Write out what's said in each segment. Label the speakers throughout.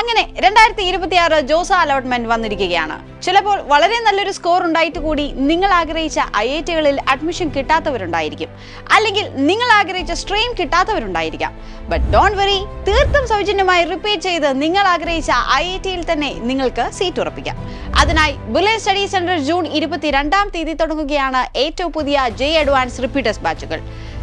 Speaker 1: അങ്ങനെ 2026 ജോസ അലോട്ട്മെന്റ് വന്നിരിക്കുകയാണ്. ചിലപ്പോൾ വളരെ നല്ലൊരു സ്കോർ ഉണ്ടായിട്ട് കൂടി നിങ്ങൾ ആഗ്രഹിച്ച IIT-കളിൽ അഡ്മിഷൻ കിട്ടാത്തവരുണ്ടായിരിക്കും, അല്ലെങ്കിൽ നിങ്ങൾ ആഗ്രഹിച്ച സ്ട്രീം കിട്ടാത്തവരുണ്ടായിരിക്കാം. ബട്ട് ഡോണ്ട് വറി, തീർത്തും സൗജന്യമായി റിപ്പീറ്റ് ചെയ്ത് നിങ്ങൾ ആഗ്രഹിച്ച IIT-യിൽ തന്നെ നിങ്ങൾക്ക് സീറ്റ് ഉറപ്പിക്കാം. അതിനായി ബുള്ളൻ സ്റ്റഡി സെന്റർ ജൂൺ 22-ാം തീയതി തുടങ്ങുകയാണ് ഏറ്റവും പുതിയ JEE അഡ്വാൻസ് റിപ്പീറ്റേഴ്സ് ബാച്ചുകൾ.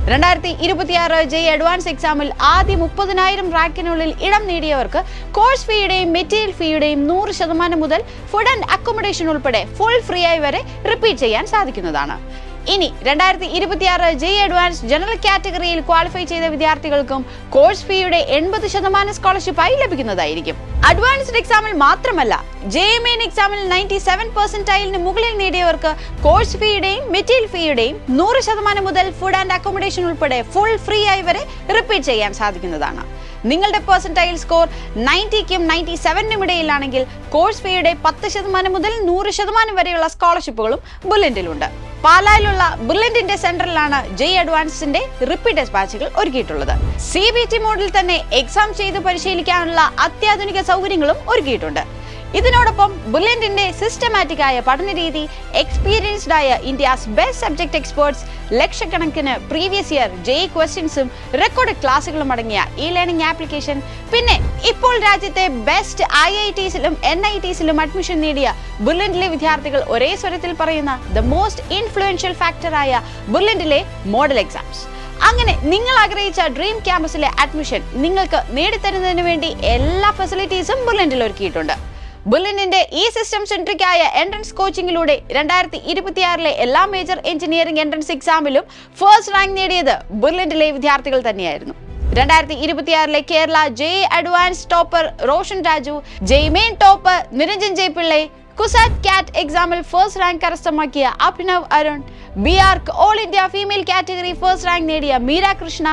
Speaker 1: 2026 JEE അഡ്വാൻസ് എക്സാമിൽ ആദ്യ 30,000 റാങ്കിനുള്ളിൽ ഇടം നേടിയവർക്ക് കോഴ്സ് ഫീയുടെയും മെറ്റീരിയൽ ഫീയുടെയും 100% മുതൽ ഫുഡ് ആൻഡ് അക്കോമഡേഷൻ ഉൾപ്പെടെ ഫുൾ ഫ്രീ ആയി വരെ റിപ്പീറ്റ് ചെയ്യാൻ സാധിക്കുന്നതാണ്. ഇനി 2026 JEE അഡ്വാൻസ് ജനറൽ കാറ്റഗറിയിൽ ക്വാളിഫൈ ചെയ്ത വിദ്യാർത്ഥികൾക്കും കോഴ്സ് ഫീയുടെ 80% സ്കോളർഷിപ്പായി ലഭിക്കുന്നതായിരിക്കും. അഡ്വാൻസ്ഡ് എക്സാമിൽ മാത്രമല്ല, JEE മെയിൻ എക്സാമിൽ 97% മുകളിൽ നേടിയവർക്ക് കോഴ്സ് ഫീയുടെയും മെറ്റീരിയൽ ഫീയുടെയും 100% മുതൽ ഫുഡ് ആൻഡ് അക്കോമഡേഷൻ ഉൾപ്പെടെ ഫുൾ ഫ്രീ ആയി വരെ റിപ്പീറ്റ് ചെയ്യാൻ സാധിക്കുന്നതാണ്. നിങ്ങളുടെ പെർസെന്റൈൽ സ്കോർ 90-ക്കും 97-നും ഇടയിലാണെങ്കിൽ കോഴ്സ് ഫീയുടെ 10% മുതൽ 100% വരെയുള്ള സ്കോളർഷിപ്പുകളും ബുള്ളറ്റിലുണ്ട്. പാലായിലുള്ള ബുള്ളറ്റിന്റെ സെന്ററിലാണ് JEE അഡ്വാൻസിന്റെ റിപ്പീറ്റേഴ്സ് ബാച്ചുകൾ ഒരുക്കിയിട്ടുള്ളത്. CBT മോഡിൽ തന്നെ എക്സാം ചെയ്ത് പരിശീലിക്കാനുള്ള അത്യാധുനിക സൗകര്യങ്ങളും ഒരുക്കിയിട്ടുണ്ട്. ഇതിനോടൊപ്പം ബുള്ളറ്റിന്റെ സിസ്റ്റമാറ്റിക് ആയ പഠന രീതി, എക്സ്പീരിയൻസ്ഡ് ആയ ഇന്ത്യസ് ബെസ്റ്റ് സബ്ജക്ട് എക്സ്പേർട്സ്, ലക്ഷക്കണക്കിന് പ്രീവിയസ് ഇയർ JEE ക്വസ്റ്റ്യൻസും റെക്കോർഡ് ക്ലാസുകളും അടങ്ങിയ ലേണിംഗ് ആപ്ലിക്കേഷൻ, പിന്നെ ഇപ്പോൾ രാജ്യത്തെ ബെസ്റ്റ് IITസിലും NITസിലും അഡ്മിഷൻ നേടിയ ബുള്ളറ്റിലെ വിദ്യാർത്ഥികൾ ഒരേ സ്വരത്തിൽ പറയുന്ന ദ മോസ്റ്റ് ഇൻഫ്ലുവൻഷ്യൽ ഫാക്ടറായ ബുള്ളറ്റിലെ മോഡൽ എക്സാംസ്. അങ്ങനെ നിങ്ങൾ ആഗ്രഹിച്ച ഡ്രീം ക്യാമ്പസിലെ അഡ്മിഷൻ നിങ്ങൾക്ക് നേടിത്തരുന്നതിന് വേണ്ടി എല്ലാ ഫെസിലിറ്റീസും ബുള്ളറ്റിൽ ഒരുക്കിയിട്ടുണ്ട്. ബുള്ളറ്റിന്റെ ഈ സിസ്റ്റം സെൻട്രിക് ആയ എൻട്രൻസ് കോച്ചിങ്ങിലൂടെ 2026 എല്ലാ മേജർ എഞ്ചിനീയറിംഗ് എൻട്രൻസ് എക്സാമിലും ഫസ്റ്റ് റാങ്ക് നേടിയത് ബുള്ളറ്റിലെ വിദ്യാർത്ഥികൾ തന്നെയായിരുന്നു. 2026 Kerala JEE advance topper Roshan Raju, JEE main topper Niranjan J Pillai, CUSAT CAT എക്സാമിൽ ഫസ്റ്റ് റാങ്ക് കരസ്ഥമാക്കിയ Abhinav Arun, BARC all India female category first rank നേടിയ മീര കൃഷ്ണ,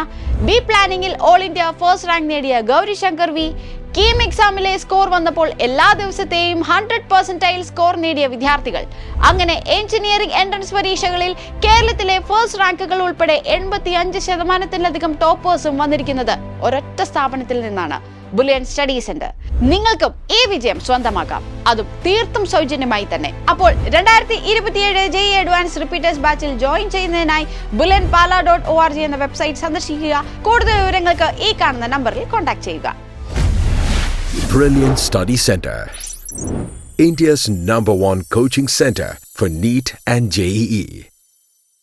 Speaker 1: ബി പ്ലാനിംഗിൽ ഓൾ ഇന്ത്യ ഫസ്റ്റ് റാങ്ക് നേടിയ ഗൗരി ശങ്കർ വി, കീം എക്സാമിലെ സ്കോർ വന്നപ്പോൾ എല്ലാ ദിവസത്തെയും 100% സ്കോർ നേടിയ വിദ്യാർത്ഥികൾ, അങ്ങനെ എഞ്ചിനീയറിംഗ് എൻട്രൻസ് പരീക്ഷകളിൽ കേരളത്തിലെ ഫസ്റ്റ് റാങ്കുകൾ ഉൾപ്പെടെ 85%-ലധികം ടോപ്പേഴ്സും വന്നിരിക്കുന്നത് ഒരൊറ്റ സ്ഥാപനത്തിൽ നിന്നാണ്, ബുള്ളൻ സ്റ്റഡി സെന്റർ. നിങ്ങൾക്കും ഈ വിജയം സ്വന്തമാക്കാം, അതും തീർത്തും സൗജന്യമായി തന്നെ. അപ്പോൾ 2027 JEE അഡ്വാൻസ് റിപ്പീറ്റേഴ്സ് ബാച്ചിൽ ജോയിൻ ചെയ്യുന്നതിനായി bullenpala.org എന്ന വെബ്സൈറ്റ് സന്ദർശിക്കുക. കൂടുതൽ വിവരങ്ങൾക്ക് ഈ കാണുന്ന നമ്പറിൽ കോൺടാക്ട് ചെയ്യുക.
Speaker 2: Brilliant Study Center, India's #1 coaching center for NEET and JEE.